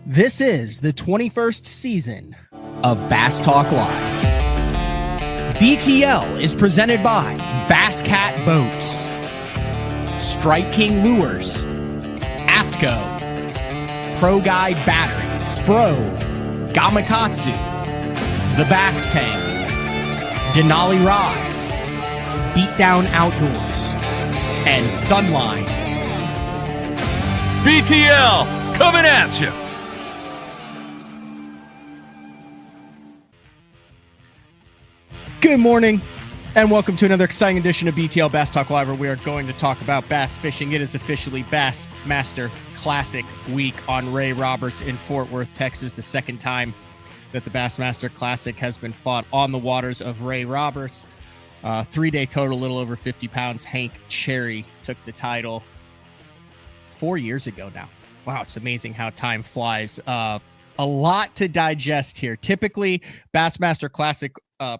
This is the 21st season of Bass Talk Live. BTL is presented by Bass Cat Boats, Strike King Lures, AFTCO, Pro Guy Batteries, Spro, Gamakatsu, The Bass Tank, Denali Rods, Beatdown Outdoors, and Sunline. BTL coming at you. Good morning, and welcome to another exciting edition of BTL Bass Talk Live, where we are going to talk about bass fishing. It is officially Bassmaster Classic week on Ray Roberts in Fort Worth, Texas. The second time that the Bassmaster Classic has been fought on the waters of Ray Roberts. 3-day total, a little over 50 pounds. Hank Cherry took the title 4 years ago now. Wow, it's amazing how time flies. A lot to digest here. Typically, Bassmaster Classic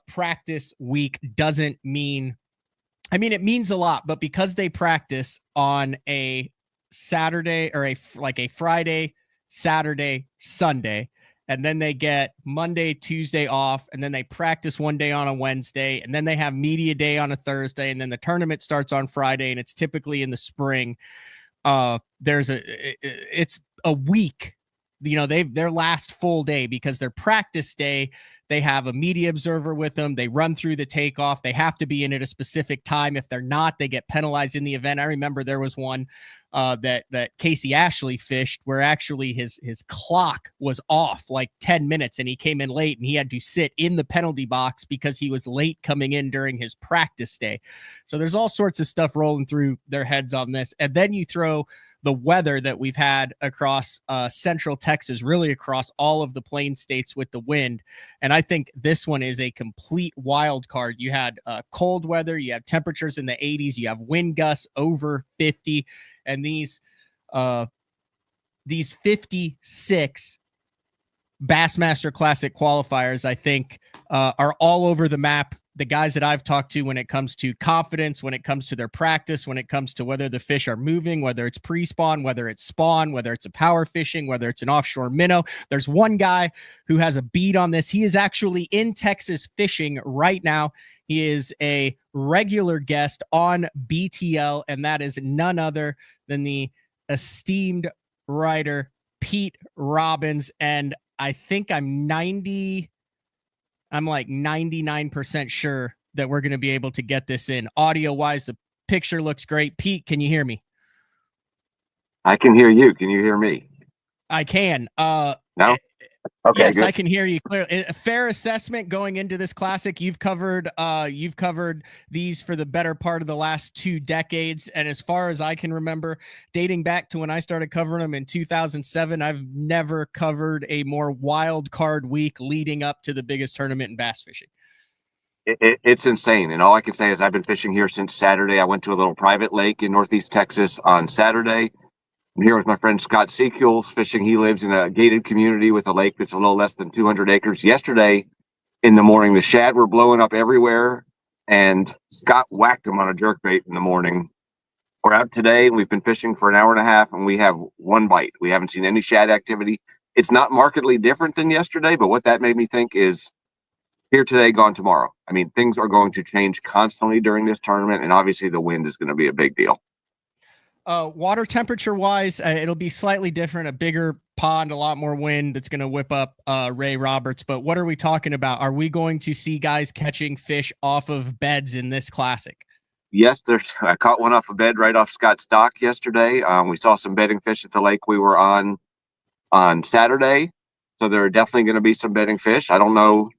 practice week doesn't mean, it means a lot, but because they practice on a Saturday or a Friday, Saturday, Sunday, and then they get Monday, Tuesday off, and then they practice one day on a Wednesday, and then they have media day on a Thursday, and then the tournament starts on Friday, and it's typically in the spring. It's a week. You know, their last full day, because their practice day, they have a media observer with them. They run through the takeoff. They have to be in at a specific time. If they're not, they get penalized in the event. I remember there was one that Casey Ashley fished where actually his clock was off like 10 minutes and he came in late and he had to sit in the penalty box because he was late coming in during his practice day. So there's all sorts of stuff rolling through their heads on this. And then you throw the weather that we've had across central Texas, really across all of the plain states with the wind. And I think this one is a complete wild card. You had cold weather, you have temperatures in the 80s, you have wind gusts over 50, and these 56 Bassmaster Classic qualifiers, I think, are all over the map. The guys that I've talked to, when it comes to confidence, when it comes to their practice, when it comes to whether the fish are moving, whether it's pre-spawn, whether it's spawn, whether it's a power fishing, whether it's an offshore minnow. There's one guy who has a bead on this. He is actually in Texas fishing right now. He is a regular guest on BTL, and that is none other than the esteemed writer Pete Robbins. And I think I'm like 99% sure that we're going to be able to get this in. Audio wise, the picture looks great. Pete, can you hear me? I can hear you. Can you hear me? I can. No? Okay, yes, good. I can hear you clearly. A fair assessment going into this classic. You've covered these for the better part of the last 2 decades. And as far as I can remember, dating back to when I started covering them in 2007, I've never covered a more wild card week leading up to the biggest tournament in bass fishing. It's insane. And all I can say is I've been fishing here since Saturday. I went to a little private lake in Northeast Texas on Saturday. I'm here with my friend Scott Seekules fishing. He lives in a gated community with a lake that's a little less than 200 acres. Yesterday in the morning, the shad were blowing up everywhere, and Scott whacked them on a jerkbait in the morning. We're out today, and we've been fishing for an hour and a half, and we have one bite. We haven't seen any shad activity. It's not markedly different than yesterday, but what that made me think is here today, gone tomorrow. I mean, things are going to change constantly during this tournament, and obviously the wind is going to be a big deal. Water temperature wise, it'll be slightly different, a bigger pond, a lot more wind that's going to whip up Ray Roberts. But what are we talking about? Are we going to see guys catching fish off of beds in this classic? Yes, I caught one off a bed right off Scott's dock yesterday. We saw some bedding fish at the lake we were on Saturday. So there are definitely going to be some bedding fish. I don't know,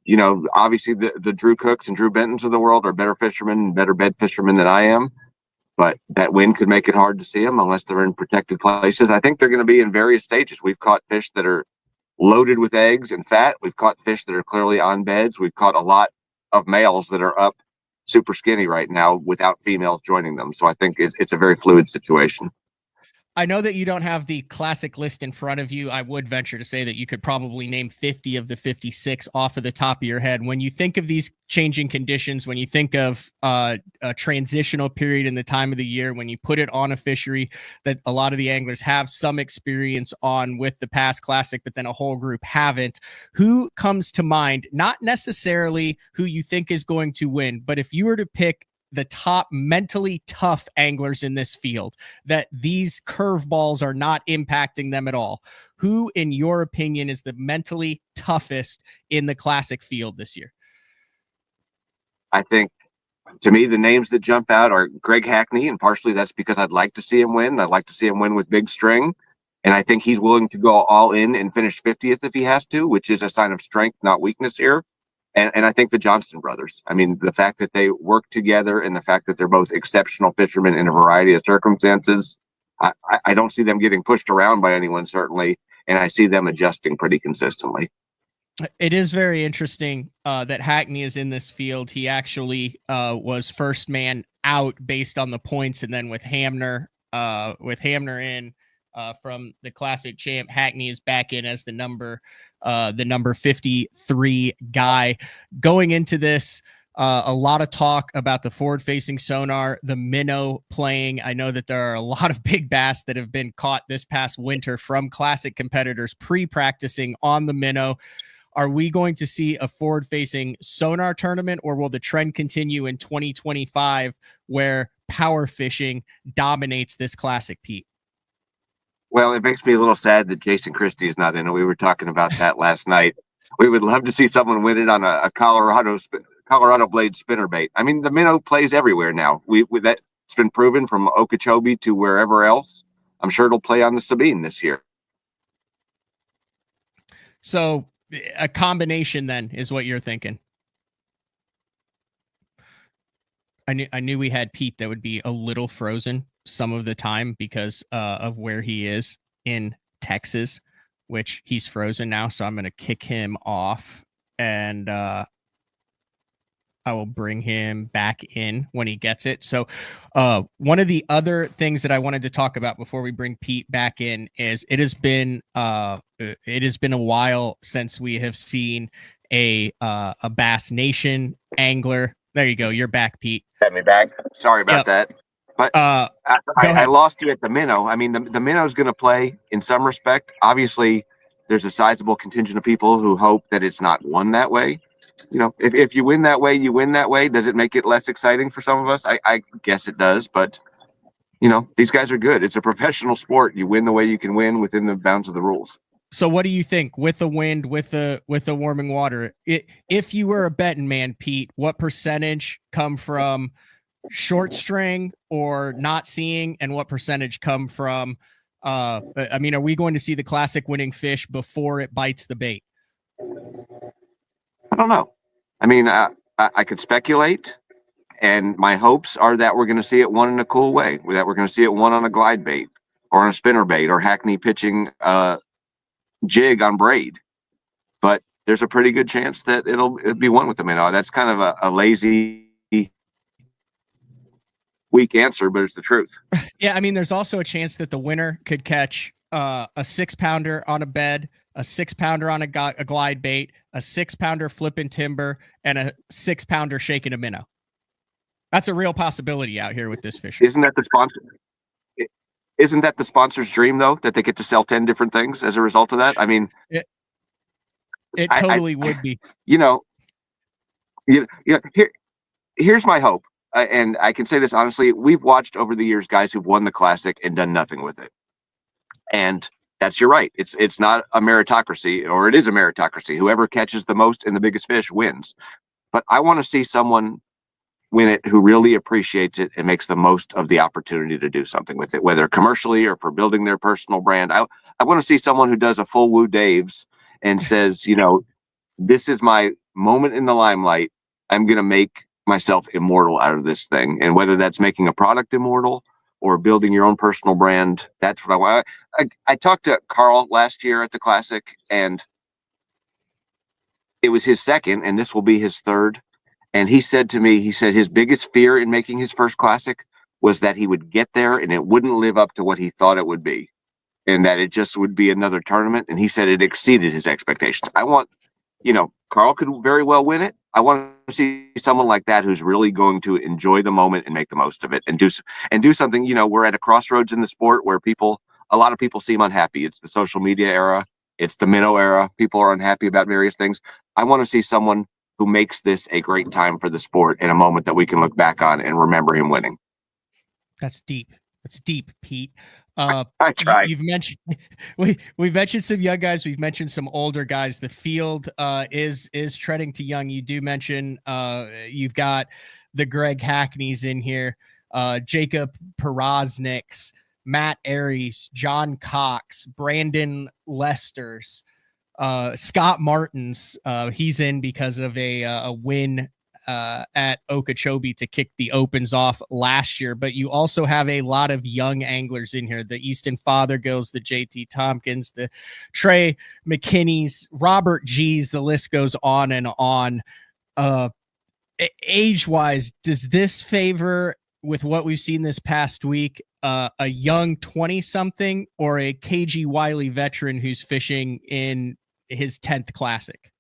obviously the Drew Cooks and Drew Bentons of the world are better fishermen, better bed fishermen than I am. But that wind could make it hard to see them unless they're in protected places. I think they're going to be in various stages. We've caught fish that are loaded with eggs and fat. We've caught fish that are clearly on beds. We've caught a lot of males that are up super skinny right now without females joining them. So I think it's a very fluid situation. I know that you don't have the classic list in front of you. I would venture to say that you could probably name 50 of the 56 off of the top of your head. When you think of these changing conditions, when you think of a transitional period in the time of the year, when you put it on a fishery that a lot of the anglers have some experience on with the past classic, but then a whole group haven't, who comes to mind? Not necessarily who you think is going to win, but if you were to pick the top mentally tough anglers in this field, that these curveballs are not impacting them at all, who, in your opinion, is the mentally toughest in the classic field this year? I think, to me, the names that jump out are Greg Hackney, and partially that's because I'd like to see him win. I'd like to see him win with big string, and I think he's willing to go all in and finish 50th if he has to, which is a sign of strength, not weakness here. And I think the Johnston brothers, I mean, the fact that they work together and the fact that they're both exceptional fishermen in a variety of circumstances, I don't see them getting pushed around by anyone, certainly, and I see them adjusting pretty consistently. It is very interesting that Hackney is in this field. He actually was first man out based on the points, and then with Hamner in from the classic champ, Hackney is back in as the number 53 guy. Going into this, a lot of talk about the forward-facing sonar, the minnow playing. I know that there are a lot of big bass that have been caught this past winter from classic competitors pre-practicing on the minnow. Are we going to see a forward-facing sonar tournament, or will the trend continue in 2025 where power fishing dominates this classic, Pete? Well, it makes me a little sad that Jason Christie is not in it. We were talking about that last night. We would love to see someone win it on a Colorado blade spinnerbait. I mean, the minnow plays everywhere now. That's been proven from Okeechobee to wherever else. I'm sure it'll play on the Sabine this year. So a combination then is what you're thinking. I knew we had Pete that would be a little frozen some of the time because of where he is in Texas, which he's frozen now. So I'm going to kick him off, and I will bring him back in when he gets it. So one of the other things that I wanted to talk about before we bring Pete back in is it has been a while since we have seen a Bass Nation angler. There you go. You're back, Pete. Got me back. Sorry about that. But I lost you at the minnow. I mean, the minnow is going to play in some respect. Obviously, there's a sizable contingent of people who hope that it's not won that way. You know, if you win that way, you win that way. Does it make it less exciting for some of us? I guess it does. But, you know, these guys are good. It's a professional sport. You win the way you can win within the bounds of the rules. So what do you think with the wind, with the warming water? If you were a betting man, Pete, what percentage come from short string or not seeing, and what percentage come from are we going to see the classic winning fish before it bites the bait? I don't know. I mean, I could speculate, and my hopes are that we're going to see it won in a cool way, that we're going to see it won on a glide bait or on a spinner bait or Hackney pitching jig on braid. But there's a pretty good chance that it'll be won with the minnow. That's kind of a lazy, weak answer, but it's the truth. Yeah, I mean, there's also a chance that the winner could catch a 6-pounder on a bed, a 6-pounder on a glide bait, a 6-pounder flipping timber, and a 6-pounder shaking a minnow. That's a real possibility out here with this fishing. Isn't that the sponsor? Isn't that the sponsor's dream, though, that they get to sell 10 different things as a result of that? I mean, it totally would be. You know, here's my hope. And I can say this honestly, we've watched over the years guys who've won the classic and done nothing with it. And you're right. It's not a meritocracy, or it is a meritocracy. Whoever catches the most and the biggest fish wins. But I want to see someone win it who really appreciates it and makes the most of the opportunity to do something with it, whether commercially or for building their personal brand. I want to see someone who does a full Woo Daves and says, you know, this is my moment in the limelight. I'm going to make myself immortal out of this thing. And whether that's making a product immortal or building your own personal brand, that's what I want. I talked to Carl last year at the Classic, and it was his second, and this will be his third. And he said to me, his biggest fear in making his first Classic was that he would get there and it wouldn't live up to what he thought it would be, and that it just would be another tournament. And he said it exceeded his expectations. I want, Carl could very well win it. I want to see someone like that who's really going to enjoy the moment and make the most of it, and do something. We're at a crossroads in the sport where a lot of people seem unhappy. It's the social media era. It's the minnow era. People are unhappy about various things. I want to see someone who makes this a great time for the sport and a moment that we can look back on and remember him winning. That's deep. That's deep, Pete. I try. You've mentioned we've mentioned some young guys. We've mentioned some older guys. The field is treading to young. You do mention you've got the Greg Hackneys in here, Jacob Perosniks, Matt Aries, John Cox, Brandon Lesters, Scott Martins. He's in because of a win at Okeechobee to kick the Opens off last year. But you also have a lot of young anglers in here: the Easton Fothergills, the JT Tompkins, the Trey McKinneys, Robert G's. The list goes on and on. Age wise, does this favor, with what we've seen this past week, a young 20 something or a KG Wiley veteran who's fishing in his 10th classic?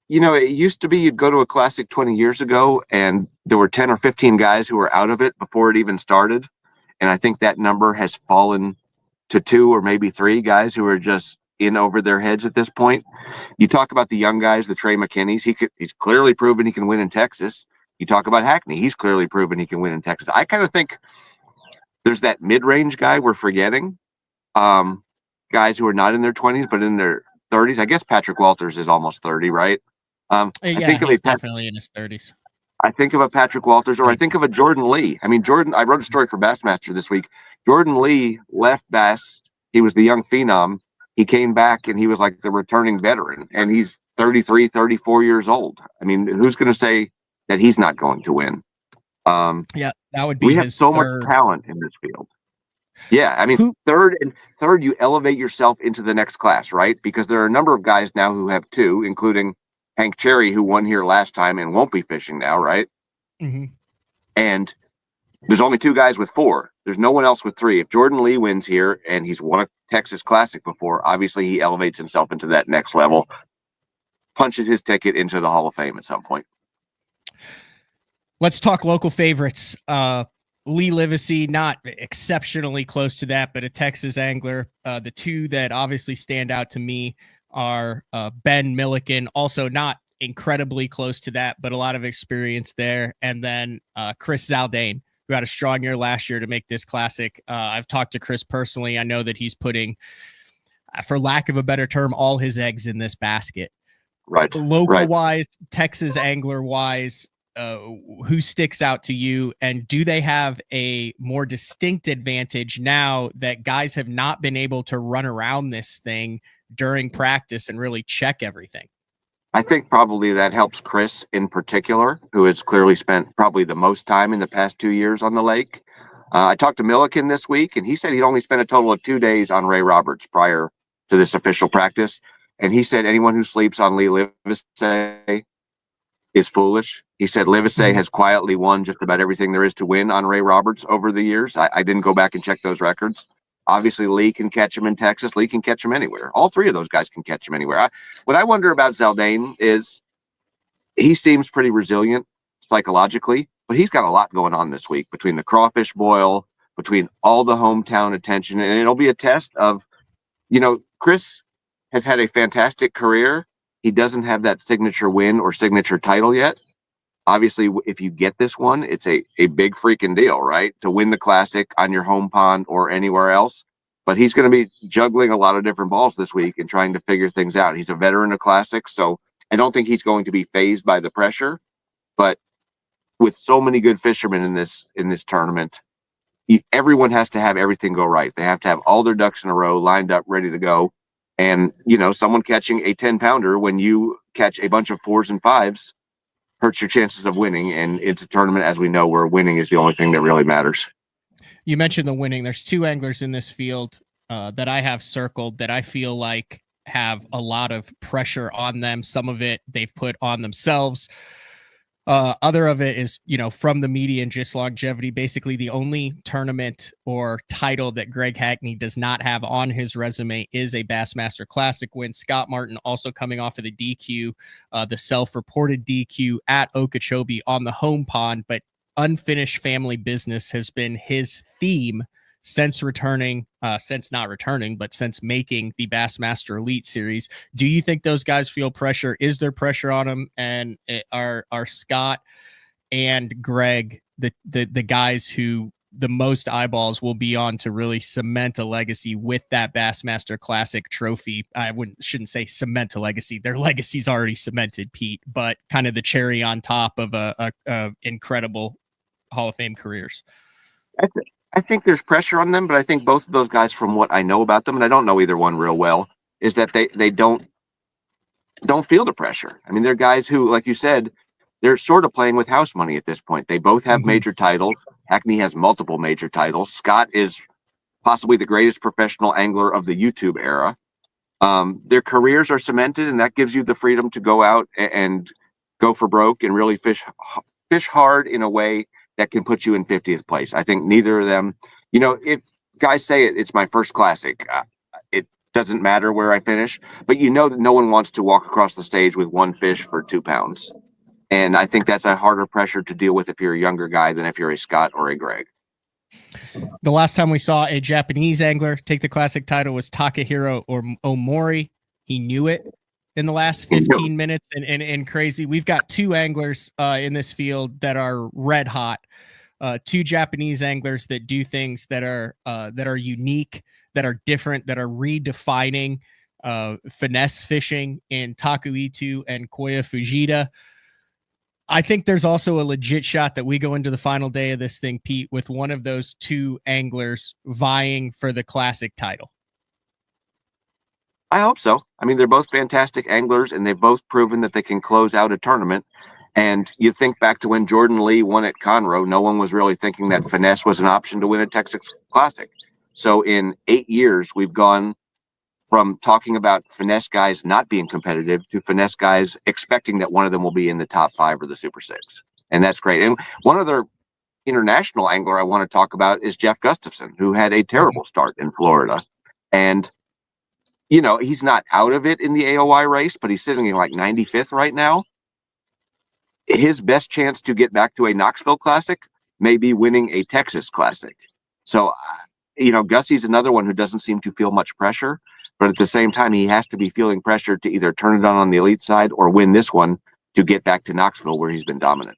It used to be you'd go to a classic 20 years ago and there were 10 or 15 guys who were out of it before it even started. And I think that number has fallen to 2 or maybe 3 guys who are just in over their heads at this point. You talk about the young guys, the Trey McKinneys. He's clearly proven he can win in Texas. You talk about Hackney. He's clearly proven he can win in Texas. I kind of think there's that mid-range guy we're forgetting. Guys who are not in their 20s, but in their 30s. I guess Patrick Walters is almost 30, right? Yeah, he's definitely in his 30s. I think of a Patrick Walters, or I think of a Jordan Lee. I mean, I wrote a story for Bassmaster this week. Jordan Lee left Bass. He was the young phenom. He came back and he was like the returning veteran, and he's 33, 34 years old. I mean, who's going to say that he's not going to win? Yeah, that would be. We have so much talent in this field. Yeah, I mean, third, you elevate yourself into the next class, right? Because there are a number of guys now who have 2, including Hank Cherry, who won here last time and won't be fishing now, right? Mm-hmm. And there's only 2 guys with 4. There's no one else with 3. If Jordan Lee wins here, and he's won a Texas Classic before, obviously he elevates himself into that next level, punches his ticket into the Hall of Fame at some point. Let's talk local favorites. Lee Livesey, not exceptionally close to that, but a Texas angler. The 2 that obviously stand out to me are Ben Milliken, also not incredibly close to that, but a lot of experience there. And then Chris Zaldane, who had a strong year last year to make this classic. I've talked to Chris personally. I know that he's putting, for lack of a better term, all his eggs in this basket. Right. Local-wise, Texas angler-wise, who sticks out to you, and do they have a more distinct advantage now that guys have not been able to run around this thing during practice and really check everything? I think probably that helps Chris in particular, who has clearly spent probably the most time in the past 2 years on the lake. I talked to Milliken this week, and he said he'd only spent a total of 2 days on Ray Roberts prior to this official practice. And he said anyone who sleeps on Lee Livesey is foolish. He said Livesey has quietly won just about everything there is to win on Ray Roberts over the years. I didn't go back and check those records. Obviously, Lee can catch him in Texas. Lee can catch him anywhere. All 3 of those guys can catch him anywhere. What I wonder about Zaldane is he seems pretty resilient psychologically, but he's got a lot going on this week between the crawfish boil, between all the hometown attention, and it'll be a test of, Chris has had a fantastic career. He doesn't have that signature win or signature title yet. Obviously, if you get this one, it's a big freaking deal, right? To win the Classic on your home pond or anywhere else. But he's going to be juggling a lot of different balls this week and trying to figure things out. He's a veteran of Classics, so I don't think he's going to be fazed by the pressure. But with so many good fishermen in this tournament, everyone has to have everything go right. They have to have all their ducks in a row, lined up, ready to go. And, someone catching a 10-pounder when you catch a bunch of 4s and 5s hurts your chances of winning. And it's a tournament, as we know, where winning is the only thing that really matters. You mentioned the winning. There's 2 anglers in this field that I have circled that I feel like have a lot of pressure on them. Some of it they've put on themselves. Other of it is, from the media and just longevity. Basically, the only tournament or title that Greg Hackney does not have on his resume is a Bassmaster Classic win. Scott Martin also coming off of the DQ, the self-reported DQ at Okeechobee on the home pond, but unfinished family business has been his theme since not returning, but since making the Bassmaster Elite Series. Do you think those guys feel pressure? Is there pressure on them? And are Scott and Greg the guys who the most eyeballs will be on to really cement a legacy with that Bassmaster Classic trophy? I shouldn't say cement a legacy. Their legacy's already cemented, Pete, but kind of the cherry on top of a incredible Hall of Fame careers. I think there's pressure on them, but I think both of those guys, from what I know about them, and I don't know either one real well, is that they don't feel the pressure. I mean, they're guys who, like you said, they're sort of playing with house money at this point. They both have major titles. Hackney has multiple major titles. Scott is possibly the greatest professional angler of the YouTube era. Their careers are cemented, and that gives you the freedom to go out and go for broke and really fish hard in a way that can put you in 50th place. I think neither of them, if guys say it's my first Classic, it doesn't matter where I finish, but that no one wants to walk across the stage with one fish for 2 pounds. And I think that's a harder pressure to deal with if you're a younger guy than if you're a Scott or a Greg. The last time we saw a Japanese angler take the Classic title was Takahiro Omori. He knew it in the last 15 minutes and crazy. We've got 2 anglers in this field that are red hot. 2 Japanese anglers that do things that are unique, that are different, that are redefining finesse fishing in Taku Itu and Koya Fujita. I think there's also a legit shot that we go into the final day of this thing, Pete, with one of those 2 anglers vying for the Classic title. I hope so. I mean, they're both fantastic anglers, and they've both proven that they can close out a tournament. And you think back to when Jordan Lee won at Conroe, no one was really thinking that finesse was an option to win a Texas Classic. So in 8 years, we've gone from talking about finesse guys not being competitive to finesse guys expecting that one of them will be in the top 5 or the Super 6. And that's great. And one other international angler I want to talk about is Jeff Gustafson, who had a terrible start in Florida. And he's not out of it in the AOI race, but he's sitting in like 95th right now. His best chance to get back to a Knoxville Classic may be winning a Texas Classic. So, Gussie's another one who doesn't seem to feel much pressure, but at the same time, he has to be feeling pressure to either turn it on the elite side or win this one to get back to Knoxville, where he's been dominant.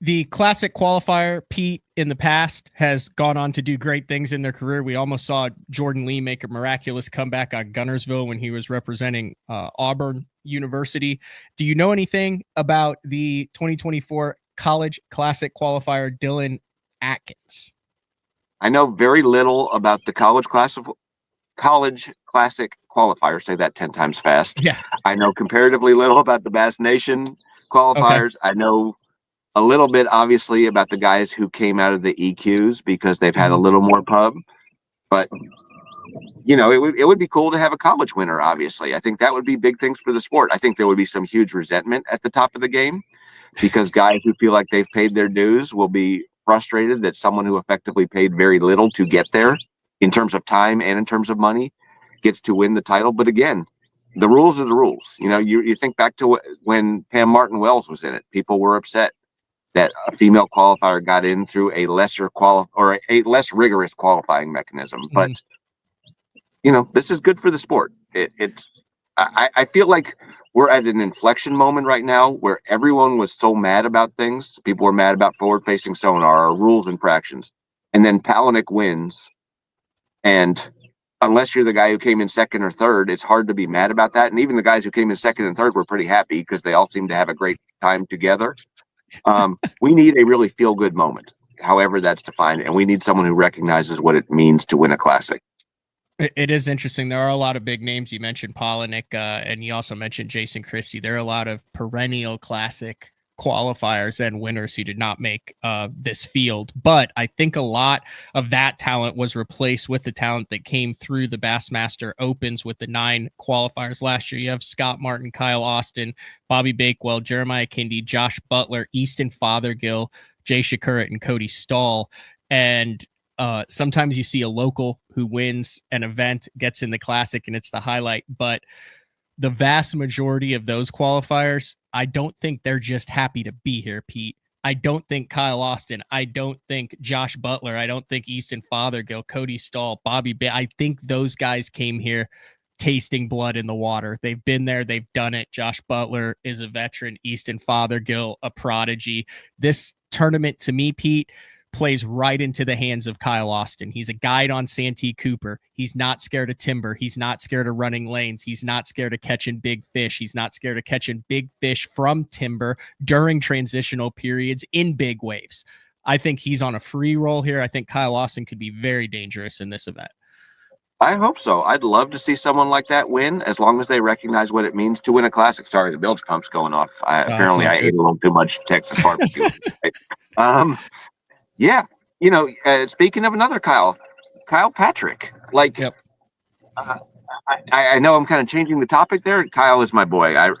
The Classic qualifier, Pete, in the past has gone on to do great things in their career. We almost saw Jordan Lee make a miraculous comeback on Gunnersville when he was representing Auburn University. Do you know anything about the 2024 College Classic qualifier, Dylan Atkins? I know very little about the College Classic qualifier. Say that 10 times fast. Yeah. I know comparatively little about the Bass Nation qualifiers. Okay. I know a little bit, obviously, about the guys who came out of the EQs because they've had a little more pub. But, it would be cool to have a college winner, obviously. I think that would be big things for the sport. I think there would be some huge resentment at the top of the game because guys who feel like they've paid their dues will be frustrated that someone who effectively paid very little to get there in terms of time and in terms of money gets to win the title. But again, the rules are the rules. You think back to when Pam Martin Wells was in it, people were upset that a female qualifier got in through a less rigorous qualifying mechanism. But, this is good for the sport. I feel like we're at an inflection moment right now where everyone was so mad about things. People were mad about forward-facing sonar or rules infractions. And then Palaniuk wins. And unless you're the guy who came in second or third, it's hard to be mad about that. And even the guys who came in second and third were pretty happy because they all seemed to have a great time together. We need a really feel-good moment, however that's defined, and we need someone who recognizes what it means to win a Classic. It is interesting. There are a lot of big names. You mentioned Palaniuk, and you also mentioned Jason Christie. There are a lot of perennial Classic qualifiers and winners who did not make this field. But I think a lot of that talent was replaced with the talent that came through the Bassmaster Opens with the 9 qualifiers last year. You have Scott Martin, Kyle Austin, Bobby Bakewell, Jeremiah Kindy, Josh Butler, Easton Fothergill, Jay Shakurat, and Cody Stahl. And sometimes you see a local who wins an event, gets in the Classic, and it's the highlight. But the vast majority of those qualifiers, I don't think they're just happy to be here, Pete. I don't think Kyle Austin, I don't think Josh Butler, I don't think Easton Fothergill, Cody Stahl, I think those guys came here tasting blood in the water. They've been there, they've done it. Josh Butler is a veteran, Easton Fothergill, a prodigy. This tournament, to me, Pete, plays right into the hands of Kyle Austin. He's a guide on Santee Cooper. He's not scared of timber. He's not scared of running lanes. He's not scared of catching big fish. He's not scared of catching big fish from timber during transitional periods in big waves. I think he's on a free roll here. I think Kyle Austin could be very dangerous in this event. I hope so. I'd love to see someone like that win, as long as they recognize what it means to win a Classic. Sorry, the bilge pump's going off. Apparently, I ate a little too much Texas barbecue. Yeah, speaking of another Kyle Patrick. Like, yep. I know I'm kind of changing the topic there. Kyle is my boy. I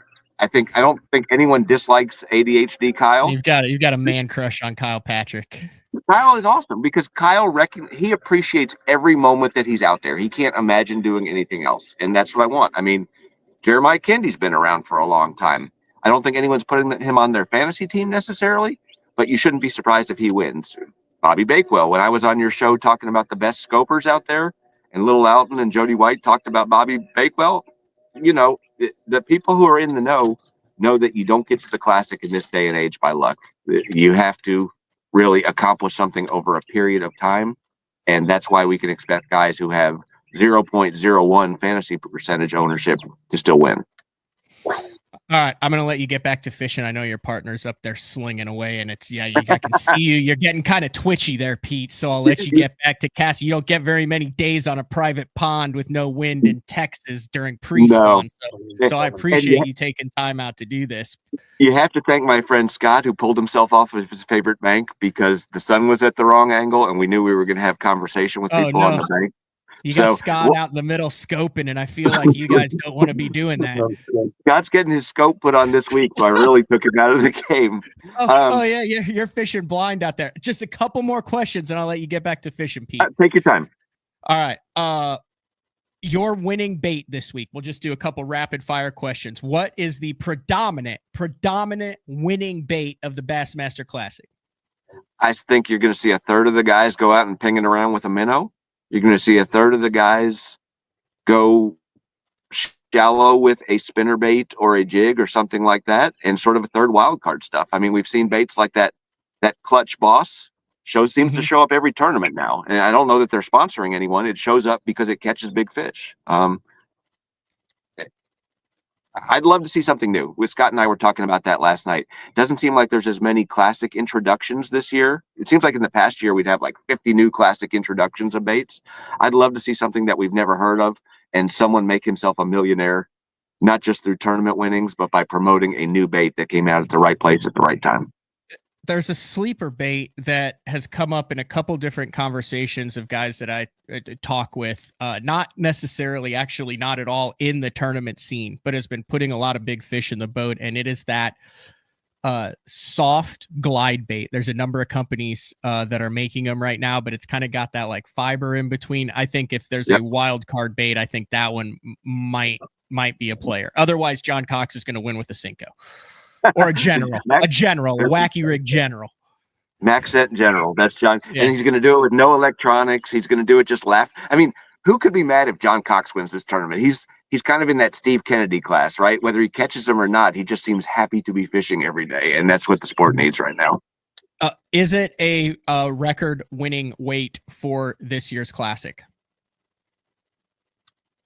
don't think anyone dislikes ADHD Kyle. You've got a man crush on Kyle Patrick. Kyle is awesome because Kyle he appreciates every moment that he's out there. He can't imagine doing anything else, and that's what I want. I mean, Jeremiah Kindy's been around for a long time. I don't think anyone's putting him on their fantasy team necessarily, but you shouldn't be surprised if he wins. Bobby Bakewell, when I was on your show talking about the best scopers out there, and Little Alton and Jody White talked about Bobby Bakewell, the people who are in the know that you don't get to the Classic in this day and age by luck. You have to really accomplish something over a period of time, and that's why we can expect guys who have 0.01 fantasy percentage ownership to still win. All right, I'm going to let you get back to fishing. I know your partner's up there slinging away, and I can see you. You're getting kind of twitchy there, Pete, so I'll let you get back to casting. You don't get very many days on a private pond with no wind in Texas during pre-spawn, so I appreciate you taking time out to do this. You have to thank my friend Scott, who pulled himself off of his favorite bank because the sun was at the wrong angle, and we knew we were going to have conversation with people on the bank. You got Scott out in the middle scoping, and I feel like you guys don't want to be doing that. Scott's getting his scope put on this week, so I really took him out of the game. Yeah, you're fishing blind out there. Just a couple more questions, and I'll let you get back to fishing, Pete. Take your time. All right. Your winning bait this week. We'll just do a couple rapid fire questions. What is the predominant winning bait of the Bassmaster Classic? I think you're going to see a third of the guys go out and ping it around with a minnow. You're going to see a third of the guys go shallow with a spinnerbait or a jig or something like that, and sort of a third wild card stuff. I mean, we've seen baits like that Clutch Boss seems to show up every tournament now, and I don't know that they're sponsoring anyone. It shows up because it catches big fish. I'd love to see something new. With Scott and I were talking about that last night. It doesn't seem like there's as many Classic introductions this year. It seems like in the past year we'd have like 50 new Classic introductions of baits. I'd love to see something that we've never heard of and someone make himself a millionaire, not just through tournament winnings, but by promoting a new bait that came out at the right place at the right time. There's a sleeper bait that has come up in a couple different conversations of guys that I talk with, not necessarily, actually not at all in the tournament scene, but has been putting a lot of big fish in the boat. And it is that soft glide bait. There's a number of companies that are making them right now, but it's kind of got that like fiber in between. I think if there's a wild card bait, I think that one might be a player. Otherwise, John Cox is going to win with a Cinco. Or a general, a wacky rig general. Max set general. That's John. Yeah. And he's going to do it with no electronics. He's going to do it just laugh. I mean, who could be mad if John Cox wins this tournament? He's kind of in that Steve Kennedy class, right? Whether he catches them or not, he just seems happy to be fishing every day. And that's what the sport needs right now. Is it a record winning weight for this year's Classic?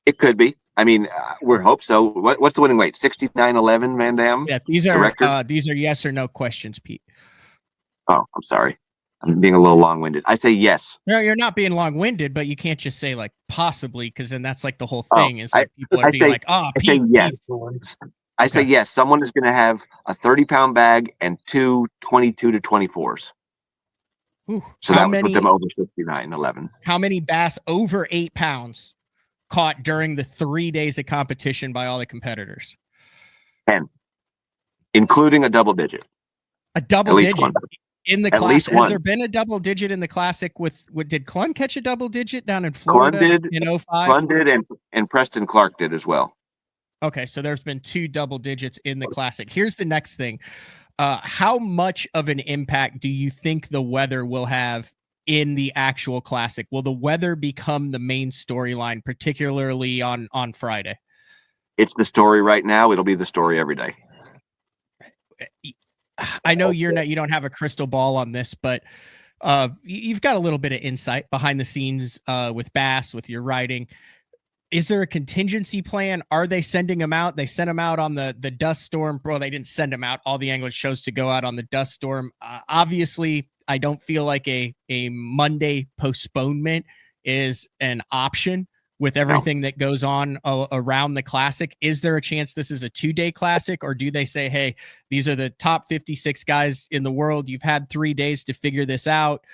It could be. I mean, we hope so. What's the winning weight? 69.11, Van Dam? Yeah, these are yes or no questions, Pete. Oh, I'm sorry. I'm being a little long-winded. I say yes. No, you're not being long-winded, but you can't just say like possibly, because then that's like the whole thing is like people are being like, I say yes. I say yes. Someone is going to have a 30-pound bag and two 22 to 24s. Ooh, so that would put them over 69.11. How many bass over 8 pounds caught during the 3 days of competition by all the competitors? 10, including a double digit. A double digit in the classic. Has there been a double digit in the classic with did Clun catch a double digit down in Florida in 05? Clun did, and Preston Clark did as well. Okay, so there's been 2 double digits in the classic. Here's the next thing. How much of an impact do you think the weather will have in the actual classic? Will the weather become the main storyline, particularly on Friday? It's the story right now. It'll be the story every day. I know you don't have a crystal ball on this, but you've got a little bit of insight behind the scenes with Bass, with your writing. Is there a contingency plan? Are they sending them out? They sent them out on the dust storm. Bro, they didn't send them out. All the anglers chose to go out on the dust storm. Obviously, I don't feel like a Monday postponement is an option with everything that goes on around the classic. Is there a chance this is a 2-day classic, or do they say, hey, these are the top 56 guys in the world. You've had 3 days to figure this out.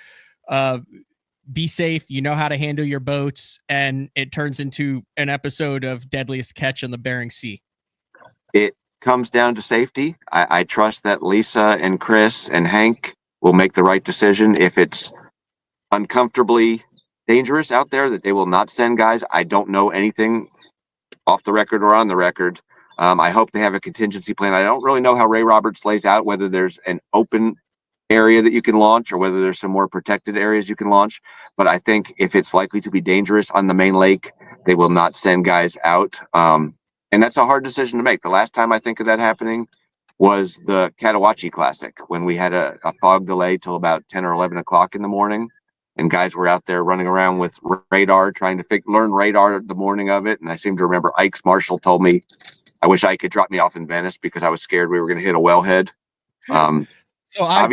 Be safe. You know how to handle your boats. And it turns into an episode of Deadliest Catch on the Bering Sea. It comes down to safety. I trust that Lisa and Chris and Hank will make the right decision. If it's uncomfortably dangerous out there, that they will not send guys. I don't know anything off the record or on the record. I hope they have a contingency plan. I don't really know how Ray Roberts lays out, whether there's an open area that you can launch or whether there's some more protected areas you can launch. But I think if it's likely to be dangerous on the main lake, they will not send guys out. And that's a hard decision to make. The last time I think of that happening was the Catawachi Classic, when we had a fog delay till about 10 or 11 o'clock in the morning. And guys were out there running around with radar, trying to learn radar the morning of it. And I seem to remember Ike's Marshall told me, I wish Ike could drop me off in Venice because I was scared we were going to hit a wellhead. So I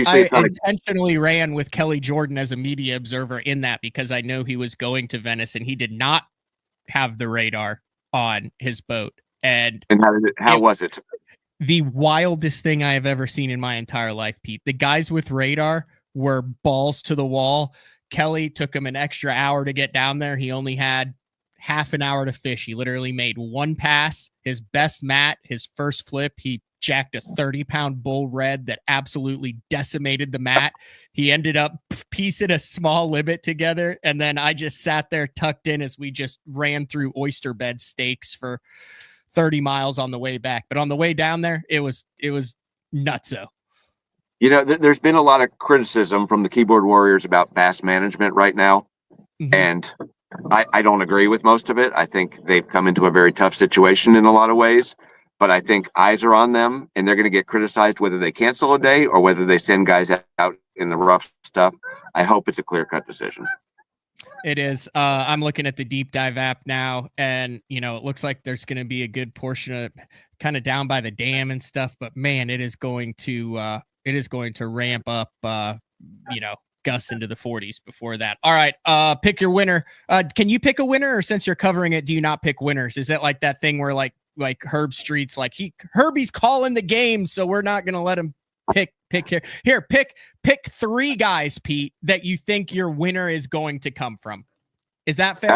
intentionally ran with Kelly Jordan as a media observer in that, because I know he was going to Venice and he did not have the radar on his boat. And how was it? The wildest thing I have ever seen in my entire life, Pete. The guys with radar were balls to the wall. Kelly took him an extra hour to get down there. He only had half an hour to fish. He literally made 1 pass. His best mat, his first flip, he jacked a 30-pound bull red that absolutely decimated the mat. He ended up piecing a small limit together, and then I just sat there tucked in as we just ran through oyster bed steaks for 30 miles on the way back. But on the way down there, it was nutso. You know, there's been a lot of criticism from the keyboard warriors about bass management right now. Mm-hmm. And I don't agree with most of it. I think they've come into a very tough situation in a lot of ways. But I think eyes are on them, and they're going to get criticized whether they cancel a day or whether they send guys out in the rough stuff. I hope it's a clear-cut decision. It is. I'm looking at the Deep Dive app now, and, you know, it looks like there's going to be a good portion of kind of down by the dam and stuff. But, man, it is going to ramp up, gusts into the 40s before that. All right, pick your winner. Can you pick a winner, or since you're covering it, do you not pick winners? Is it like that thing where like Herb Street's like Herbie's calling the game, so we're not going to let him pick here. Pick 3 guys, Pete, that you think your winner is going to come from. Is that fair?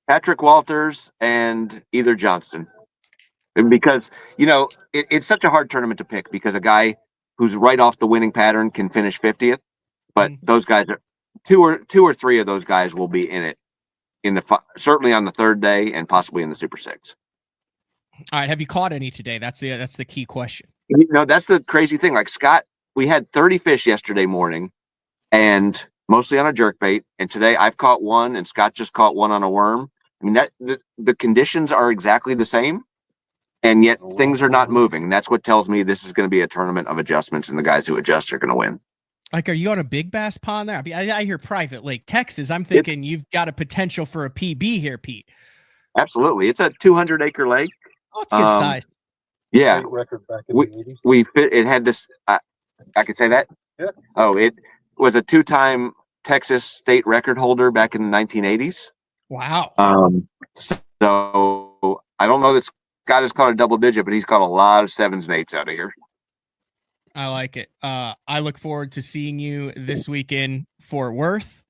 Patrick Walters and either Johnston, because it's such a hard tournament to pick, because a guy who's right off the winning pattern can finish 50th, but those guys are two or three of those guys will be in it certainly on the 3rd day and possibly in the Super 6. All right. Have you caught any today? That's the key question. That's the crazy thing. Like Scott, we had 30 fish yesterday morning, and mostly on a jerkbait. And today I've caught 1, and Scott just caught 1 on a worm. I mean, the conditions are exactly the same, and yet things are not moving. And that's what tells me this is going to be a tournament of adjustments, and the guys who adjust are going to win. Like, are you on a big bass pond there? I hear Private Lake, Texas. I'm thinking you've got a potential for a PB here, Pete. Absolutely. It's a 200-acre lake. Oh, it's good size. Yeah. Great record back in the 80s. It had this, I could say that? Yeah. Oh, it was a 2-time Texas state record holder back in the 1980s. Wow. So I don't know Scott has caught a double digit, but he's caught a lot of 7s and 8s out of here. I like it. I look forward to seeing you this week in Fort Worth.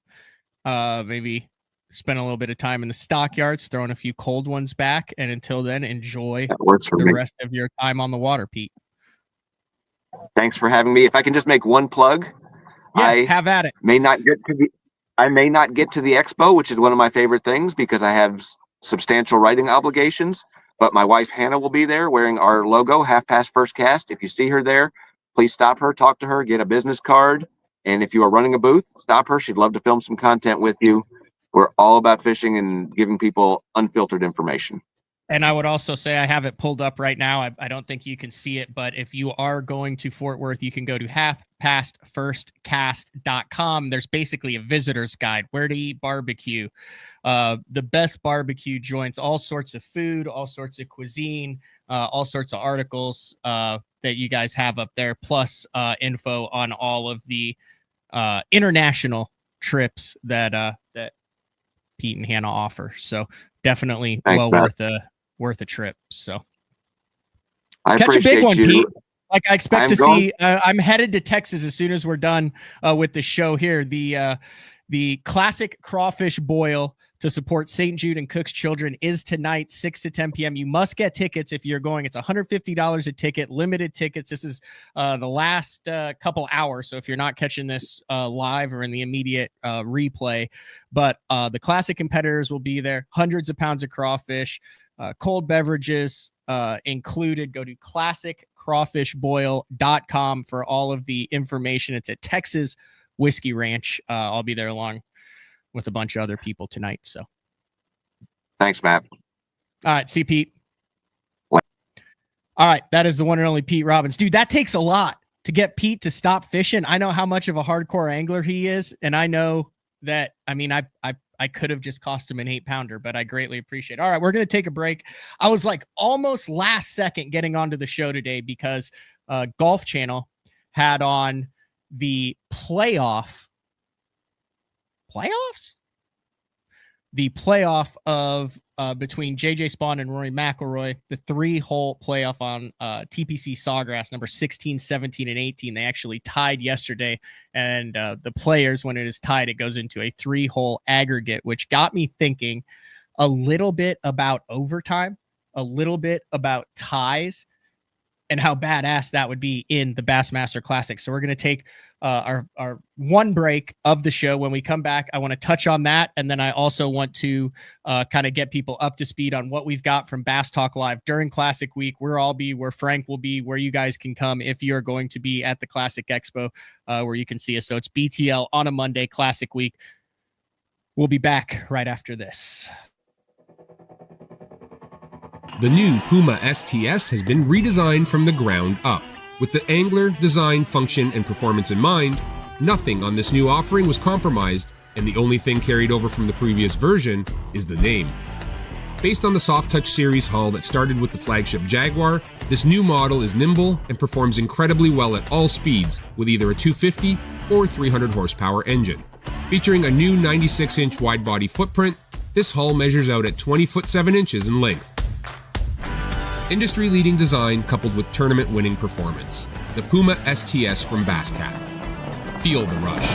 Maybe spend a little bit of time in the stockyards, throwing a few cold ones back. And until then, enjoy the rest of your time on the water, Pete. Thanks for having me. If I can just make one plug, have at it. I may not get to the expo, which is one of my favorite things because I have substantial writing obligations. But my wife Hannah will be there wearing our logo, Half Past First Cast. If you see her there, please stop her, talk to her, get a business card. And if you are running a booth, stop her. She'd love to film some content with you. We're all about fishing and giving people unfiltered information. And I would also say I have it pulled up right now. I don't think you can see it, but if you are going to Fort Worth, you can go to halfpastfirstcast.com. There's basically a visitor's guide, where to eat barbecue, the best barbecue joints, all sorts of food, all sorts of cuisine, all sorts of articles that you guys have up there, plus info on all of the international trips that Pete and Hannah offer. So definitely worth a trip. So I catch a big one, you. Pete. Like I expect to see. I'm headed to Texas as soon as we're done with the show here. The classic crawfish boil to support St. Jude and Cook's Children is tonight, 6 to 10 p.m. You must get tickets if you're going. It's $150 a ticket, limited tickets. This is the last couple hours. So if you're not catching this live or in the immediate replay, but the classic competitors will be there. Hundreds of pounds of crawfish, cold beverages included. Go to classiccrawfishboil.com for all of the information. It's at Texas Whiskey Ranch. I'll be there along with a bunch of other people tonight. So thanks, Matt. All right. See Pete. What? All right. That is the one and only Pete Robbins. Dude, that takes a lot to get Pete to stop fishing. I know how much of a hardcore angler he is. And I know that, I mean, I could have just cost him an 8-pounder, but I greatly appreciate it. All right. We're going to take a break. I was like almost last second getting onto the show today because Golf Channel had on the playoff of between JJ Spawn and Rory McIlroy, the 3-hole playoff on TPC Sawgrass, number 16, 17, and 18. They actually tied yesterday, and the players, when it is tied, it goes into a 3-hole aggregate, which got me thinking a little bit about overtime, a little bit about ties, and how badass that would be in the Bassmaster Classic. So we're going to take our one break of the show. When we come back, I want to touch on that. And then I also want to kind of get people up to speed on what we've got from Bass Talk Live during Classic Week, where I'll be, where Frank will be, where you guys can come if you're going to be at the Classic Expo, where you can see us. So it's BTL on a Monday, Classic Week. We'll be back right after this. The new Puma STS has been redesigned from the ground up. With the angler, design, function, and performance in mind, nothing on this new offering was compromised, and the only thing carried over from the previous version is the name. Based on the Soft Touch series hull that started with the flagship Jaguar, this new model is nimble and performs incredibly well at all speeds with either a 250 or 300 horsepower engine. Featuring a new 96-inch wide-body footprint, this hull measures out at 20 foot 7 inches in length. Industry-leading design coupled with tournament-winning performance. The Puma STS from Basscat. Feel the rush.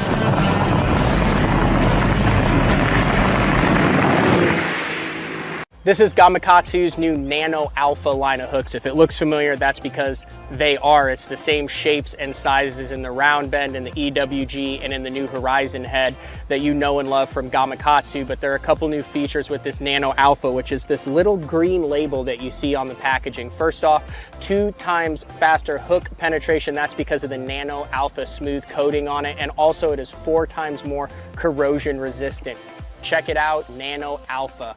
This is Gamakatsu's new Nano Alpha line of hooks. If it looks familiar, that's because they are. It's the same shapes and sizes in the round bend and the EWG and in the new Horizon head that you know and love from Gamakatsu, but there are a couple new features with this Nano Alpha, which is this little green label that you see on the packaging. First off, 2 times faster hook penetration. That's because of the Nano Alpha smooth coating on it, and also it is 4 times more corrosion resistant. Check it out, Nano Alpha.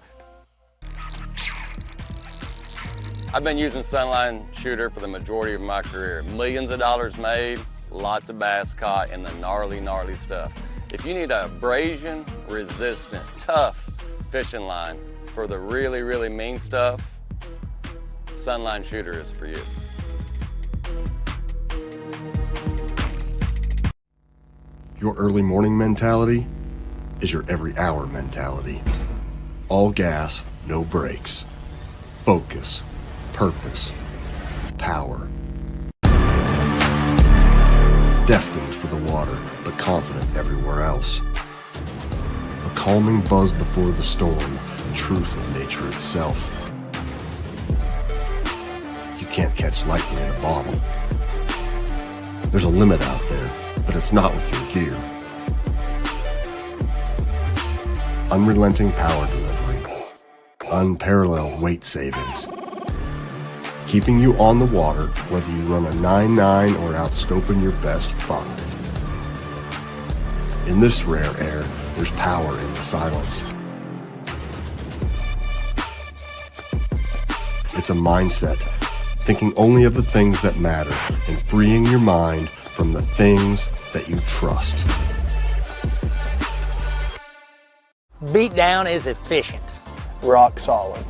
I've been using Sunline Shooter for the majority of my career. Millions of dollars made, lots of bass caught, and the gnarly stuff. If you need a abrasion resistant, tough fishing line for the really mean stuff, Sunline Shooter is for you. Your early morning mentality is your every hour mentality. All gas, no brakes. Focus. purpose, power. Destined for the water, but confident everywhere else. A calming buzz before the storm, truth of nature itself. You can't catch lightning in a bottle. There's a limit out there, but it's not with your gear. Unrelenting power delivery. Unparalleled weight savings. Keeping you on the water, whether you run a 9.9 or outscoping your best 5. In this rare air, there's power in the silence. It's a mindset, thinking only of the things that matter and freeing your mind from the things that you trust. Beatdown is efficient. Rock solid.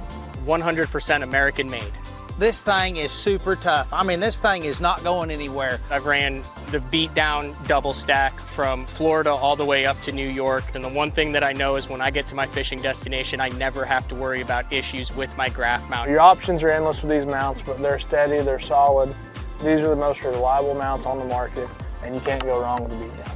100% American made. This thing is super tough. I mean, this thing is not going anywhere. I've ran the Beatdown double stack from Florida all the way up to New York. And the one thing that I know is when I get to my fishing destination, I never have to worry about issues with my graph mount. Your options are endless with these mounts, but they're steady, they're solid. These are the most reliable mounts on the market, and you can't go wrong with the Beatdown.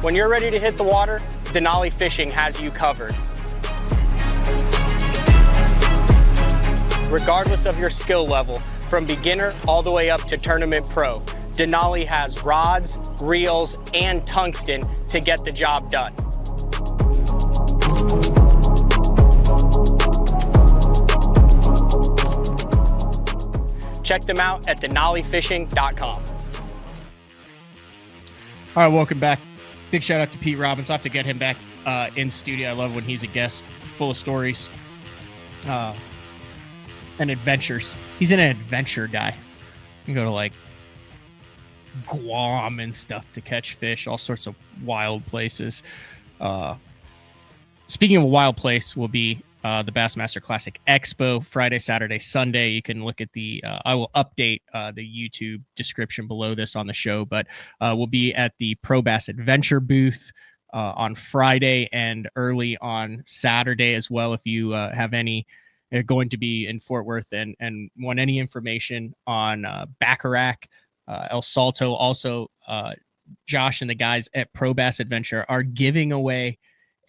When you're ready to hit the water, Denali Fishing has you covered. Regardless of your skill level, from beginner all the way up to tournament pro, Denali has rods, reels, and tungsten to get the job done. Check them out at denalifishing.com. All right, welcome back. Big shout out to Pete Robbins. I'll have to get him back in studio. I love when he's a guest, full of stories and adventures. He's an adventure guy. You can go to like Guam and stuff to catch fish, all sorts of wild places. Speaking of a wild place, will be the Bassmaster Classic Expo, Friday, Saturday, Sunday. You can look at the, I will update the YouTube description below this on the show, but we'll be at the Pro Bass Adventure booth on Friday and early on Saturday as well. If you have any, going to be in Fort Worth and want any information on Bacharach, El Salto, also Josh and the guys at Pro Bass Adventure are giving away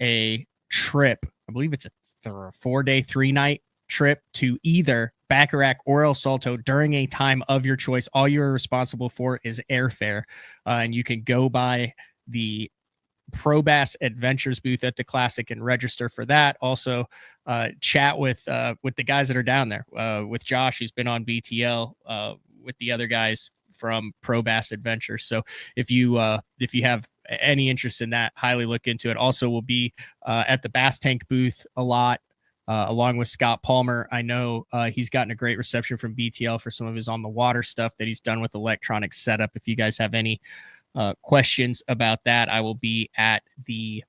a trip. I believe it's a 4-day, 3-night trip to either Bacharach or El Salto during a time of your choice. All you're responsible for is airfare, and you can go by the Pro Bass Adventures booth at the Classic and register for that. Also, chat with the guys that are down there, with Josh, who's been on BTL, with the other guys from Pro Bass Adventures. So if you have any interest in that, highly look into it. Also, we'll be at the Bass Tank booth a lot, along with Scott Palmer. I know he's gotten a great reception from BTL for some of his on the water stuff that he's done with electronic setup. If you guys have any questions about that, I will be at the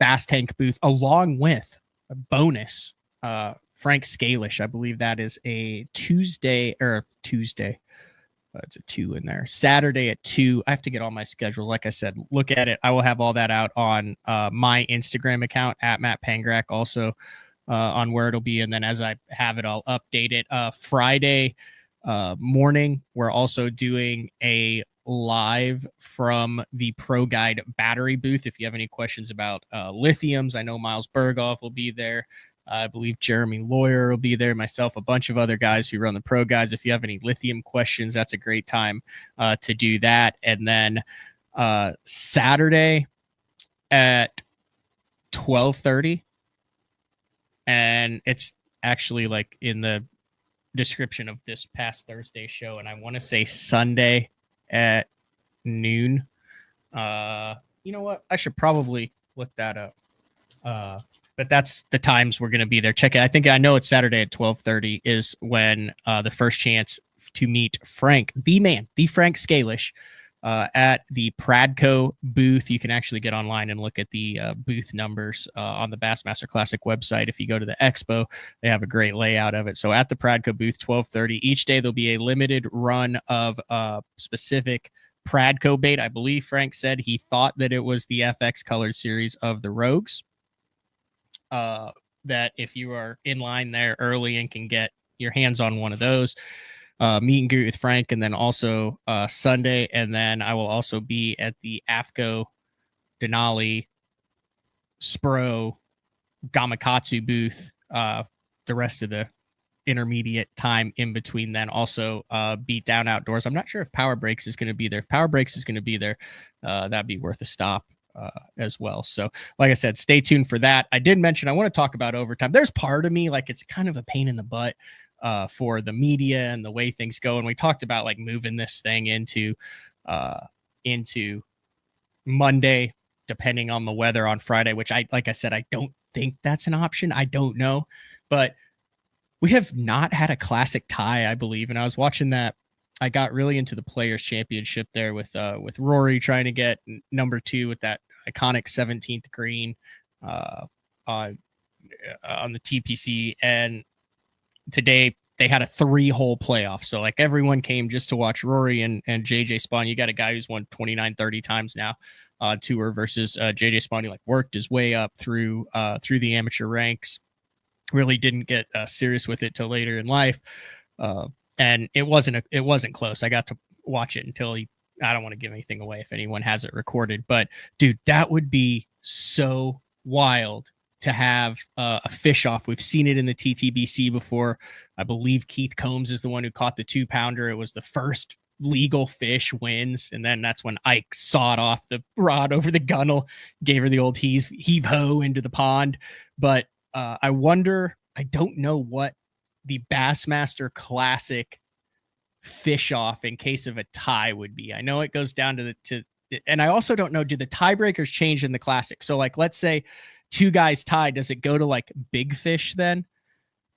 Bass Tank booth along with a bonus Frank Scalish. I believe that is a Tuesday. It's a 2 in there. Saturday at 2. I have to get on my schedule. Like I said, look at it. I will have all that out on my Instagram account at Matt Pangrak, also on where it'll be. And then as I have it, I'll update it. Friday morning, we're also doing a live from the Pro Guide battery booth. If you have any questions about lithiums, I know Miles Berghoff will be there. I believe Jeremy Lawyer will be there, myself, a bunch of other guys who run the Pro Guides. If you have any lithium questions, that's a great time to do that. And then Saturday at 12:30, and it's actually like in the description of this past Thursday show, and I want to say Sunday at noon. You know what? I should probably look that up. But that's the times we're going to be there. Check it. I know it's Saturday at 12:30 is when the first chance to meet Frank, the man, the Frank Scalish, at the Pradco booth. You can actually get online and look at the booth numbers on the Bassmaster Classic website. If you go to the expo, they have a great layout of it. So at the Pradco booth, 12:30 each day, there'll be a limited run of specific Pradco bait. I believe Frank said he thought that it was the FX colored series of the Rogues. that if you are in line there early and can get your hands on one of those, meet and greet with Frank, and then also Sunday. And then I will also be at the AFCO Denali Spro Gamakatsu booth the rest of the intermediate time in between, then also Beat Down Outdoors. I'm not sure if Power Breaks is going to be there. If Power Breaks is going to be there, that'd be worth a stop as well. So like I said, stay tuned for that. I did mention I want to talk about overtime. There's part of me like it's kind of a pain in the butt for the media and the way things go, and we talked about like moving this thing into Monday depending on the weather on Friday, which I said I don't think that's an option. I don't know, but we have not had a classic tie, I believe. And I was watching that. I got really into the Players Championship there with Rory trying to get number 2 with that iconic 17th green on the TPC. And today they had a 3-hole playoff. So like everyone came just to watch Rory and JJ Spawn. You got a guy who's won 29, 30 times now on tour versus JJ Spawn, who like worked his way up through the amateur ranks. Really didn't get serious with it till later in life. And it wasn't close. I got to watch it until I don't want to give anything away if anyone has it recorded, but dude, that would be so wild to have a fish off. We've seen it in the TTBC before. I believe Keith Combs is the one who caught the 2-pounder. It was the first legal fish, wins. And then that's when Ike sawed off the rod over the gunnel, gave her the old heave ho into the pond. But I wonder, I don't know what the Bassmaster Classic fish off in case of a tie would be. I know it goes down to and I also don't know, do the tiebreakers change in the Classic? So like, let's say 2 guys tied, does it go to like big fish then?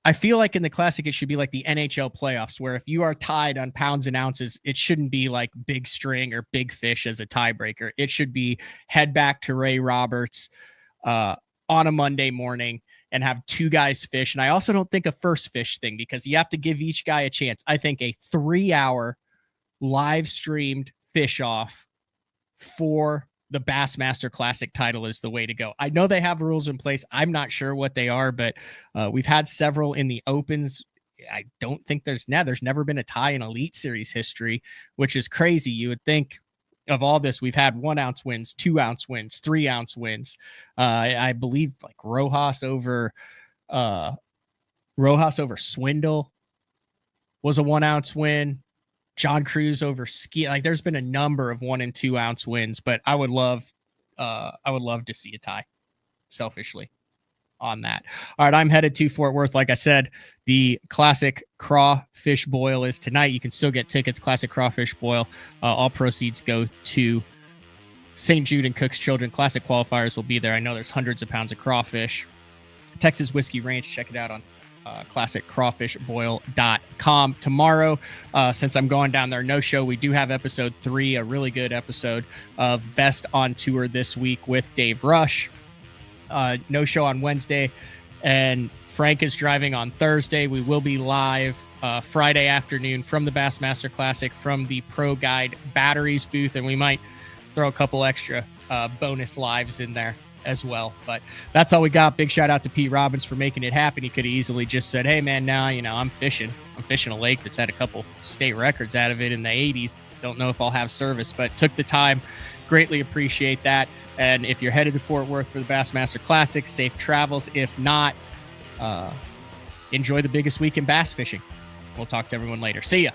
I feel like in the Classic, it should be like the NHL playoffs, where if you are tied on pounds and ounces, it shouldn't be like big string or big fish as a tiebreaker. It should be head back to Ray Roberts on a Monday morning and have 2 guys fish. And I also don't think a first fish thing, because you have to give each guy a chance. I think a 3-hour live streamed fish off for the Bassmaster Classic title is the way to go. I know they have rules in place. I'm not sure what they are, but we've had several in the Opens. I don't think there's never been a tie in Elite Series history, which is crazy. You would think of all this, we've had 1-ounce wins, 2-ounce wins, 3-ounce wins. I believe like Rojas over Swindle was a 1-ounce win. John Cruz over Ski. Like there's been a number of 1- and 2-ounce wins, but I would love to see a tie, selfishly, on that. All right, I'm headed to Fort Worth. Like I said, the Classic Crawfish Boil is tonight. You can still get tickets. Classic Crawfish Boil. All proceeds go to St. Jude and Cook's Children. Classic qualifiers will be there. I know there's hundreds of pounds of crawfish. Texas Whiskey Ranch. Check it out on classiccrawfishboil.com. Tomorrow, since I'm going down there, no show. We do have episode 3, a really good episode of Best on Tour this week with Dave Rush. No show on Wednesday, and Frank is driving on Thursday. We will be live Friday afternoon from the Bassmaster Classic from the Pro Guide Batteries booth, and we might throw a couple extra bonus lives in there as well. But that's all we got. Big shout out to Pete Robbins for making it happen. He could have easily just said, hey man, now I'm fishing a lake that's had a couple state records out of it in the 80s. Don't know if I'll have service, but took the time. Greatly appreciate that. And if you're headed to Fort Worth for the Bassmaster Classic, safe travels. If not, enjoy the biggest week in bass fishing. We'll talk to everyone later. See ya.